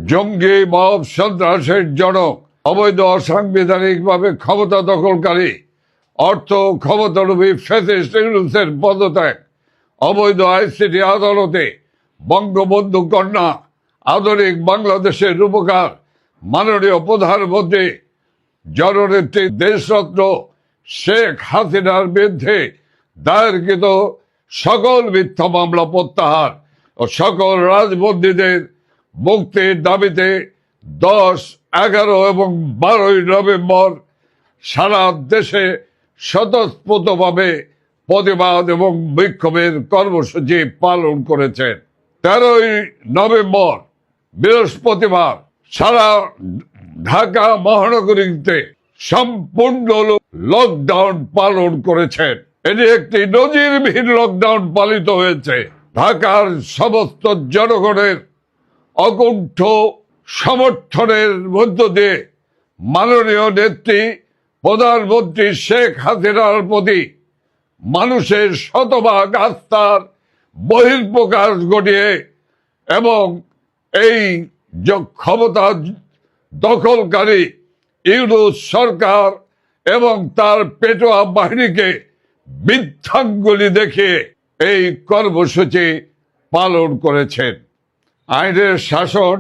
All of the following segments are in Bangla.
জঙ্গি মব সন্ত্রাসের জনক, অবৈধ অসাংবিধানিকভাবে ক্ষমতা দখলকারী, অর্থ ক্ষমতালোভী ফ্যাসিস্ট ইউনূসের পদত্যাগ, অবৈধ আইসিটি আদালতে বঙ্গবন্ধু কন্যা, আধুনিক বাংলাদেশের রূপকার মাননীয় প্রধানমন্ত্রী জননেত্রী দেশরত্ন শেখ হাসিনার বিরুদ্ধে দায়েরকৃত সকল মিথ্যা মামলা প্রত্যাহার ও সকল রাজবন্দীদের মুক্তির দাবিতে 10, 11 এবং 12 নভেম্বর সারা দেশে স্বতঃস্ফূর্তভাবে প্রতিবাদ এবং বিক্ষোভের কর্মসূচি পালন করেছেন। 13 নভেম্বর বৃহস্পতিবার সারা ঢাকা মহানগরীতে সম্পূর্ণ লকডাউন পালন করেছেন। এটি একটি নজিরবিহীন লকডাউন পালিত হয়েছে। ঢাকার সমস্ত জনগণের অকুণ্ঠ সমর্থনের মধ্য দিয়ে মাননীয় নেত্রী প্রধানমন্ত্রী শেখ হাসিনার প্রতি মানুষের শতভাগ আস্থার বহিঃপ্রকাশ ঘটিয়ে এবং এই ক্ষমতা দখলকারী ইউনূস সরকার এবং তার পেটোয়া বাহিনীকে বৃদ্ধাঙ্গুলি দেখিয়ে এই কর্মসূচি পালন করেছেন। আইনের শাসন,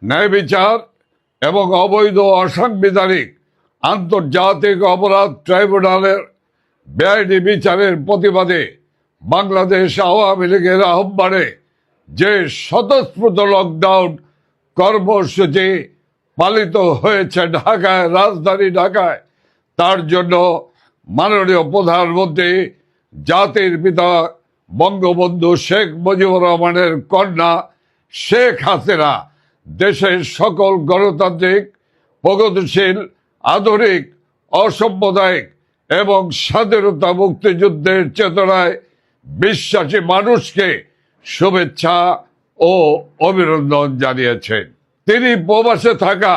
ন্যায় বিচার এবং অবৈধ অসাংবিধানিক আন্তর্জাতিক অপরাধ ট্রাইব্যুনালের বেআইনি বিচারের প্রতিবাদে বাংলাদেশ আওয়ামী লীগের আহ্বানে যে স্বতঃস্ফূর্ত লকডাউন কর্মসূচি পালিত হয়েছে ঢাকায়, রাজধানী ঢাকায়, তার জন্য মাননীয় প্রধানমন্ত্রী জাতির পিতা বঙ্গবন্ধু শেখ মুজিবুর রহমানের কন্যা শেখ হাসিনা দেশের সকল গণতান্ত্রিক, প্রগতিশীল, আধুনিক, অসাম্প্রদায়িক এবং স্বাধীনতা মুক্তিযুদ্ধের চেতনায় বিশ্বাসী মানুষকে শুভেচ্ছা ও অভিনন্দন জানিয়েছেন। তিনি প্রবাসে থাকা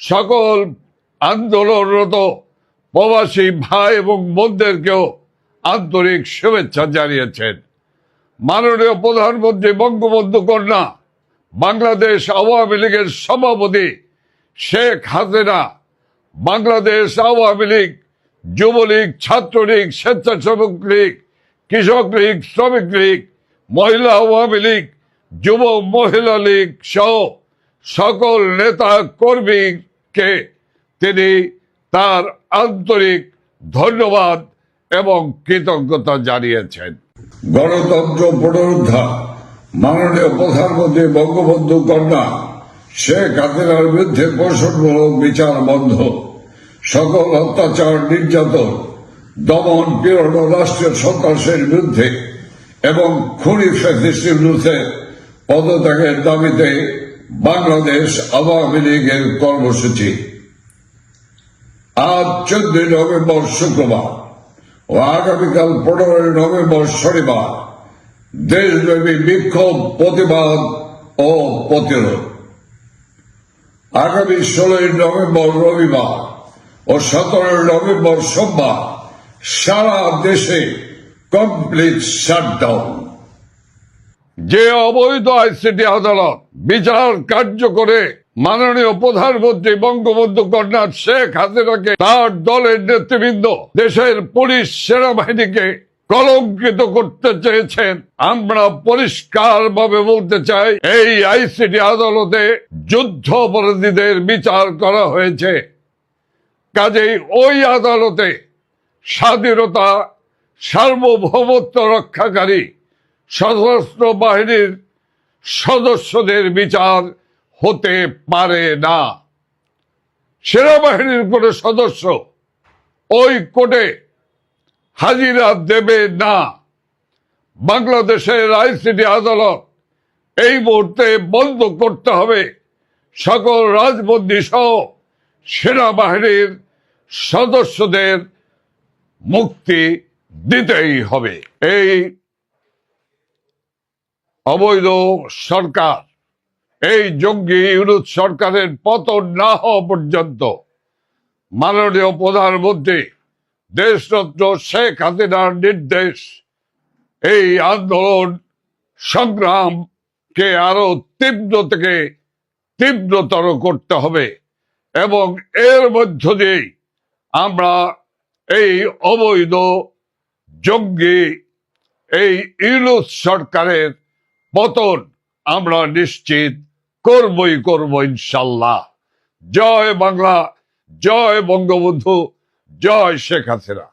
সকল আন্দোলনরত প্রবাসী ভাই এবং বোনদেরকেও আন্তরিক শুভেচ্ছা জানিয়েছেন। মাননীয় প্রধানমন্ত্রী বঙ্গবন্ধু কন্যা বাংলাদেশ আওয়ামী লীগের সভাপতি শেখ হাসিনা বাংলাদেশ আওয়ামী লীগ, যুবলীগ, ছাত্রলীগ, স্বেচ্ছাসেবক লীগ, কৃষক লীগ, শ্রমিক লীগ, মহিলা আওয়ামী লীগ, যুব মহিলা লীগ সহ সকল নেতা কর্মীকে তিনি তার আন্তরিক ধন্যবাদ এবং কৃতজ্ঞতা জানিয়েছেন। গণতন্ত্র পুনরুদ্ধার, মাননীয় প্রধানমন্ত্রী বঙ্গবন্ধু কন্যা শেখ হাসিনার বিরুদ্ধে প্রশাসনমূলক বিচার বন্ধ, সকল অত্যাচার, নির্যাতন, দমন পীড়ন, রাষ্ট্রীয় সন্ত্রাসের বিরুদ্ধে এবং খুনি ফ্যাসিস্ট ইউনূসের পদত্যাগের দাবিতে বাংলাদেশ আওয়ামী লীগের কর্মসূচি। আজ 14 নভেম্বর শুক্রবার ও আগামীকাল 15 নভেম্বর শনিবার দেশব্যাপী বিক্ষোভ, প্রতিবাদ ও প্রতিরোধ। আগামী 16 নভেম্বর রবিবার ও 17 নভেম্বর সোমবার সারা দেশে কমপ্লিট শাটডাউন। যে অবৈধ আইসিটি আদালত বিচার কার্য করে মাননীয় প্রধানমন্ত্রী বঙ্গবন্ধু কন্যা শেখ হাসিনাকে, তার দলের নেতৃবৃন্দ দেশের পুলিশ সেনাবাহিনীকে কলঙ্কিত করতে চেয়েছেন, আমরা পরিষ্কার ভাবে বলতে চাই, এই আইসিটি আদালতে যুদ্ধ অপরাধীদের বিচার করা হয়েছে। কাজেই ওই আদালতে স্বাধীনতা, সার্বভৌমত্ব রক্ষাকারী সশস্ত্র বাহিনীর সদস্যদের বিচার হতে পারে না। সেনাবাহিনীর কোন সদস্য ওই কোর্টে হাজিরা দেবে না। বাংলাদেশের আইসিটি আদালত এই মুহূর্তে বন্ধ করতে হবে। সকল রাজবন্দী সহ সেনাবাহিনীর সদস্যদের মুক্তি দিতেই হবে। এই অবৈধ সরকার, এই জঙ্গি ইউনূস সরকারের পতন না হওয়া পর্যন্ত মাননীয় প্রধানমন্ত্রী দেশরত্ন শেখ হাসিনার নির্দেশ এই আন্দোলন সংগ্রামকে আরো তীব্র থেকে তীব্রতর করতে হবে এবং এর মধ্য দিয়েই আমরা এই অবৈধ জঙ্গি এই ইউনূস সরকারের পতন আমরা নিশ্চিত করবই করব ইনশাল্লাহ। জয় বাংলা, জয় বঙ্গবন্ধু, জয় শেখ হাসিনা।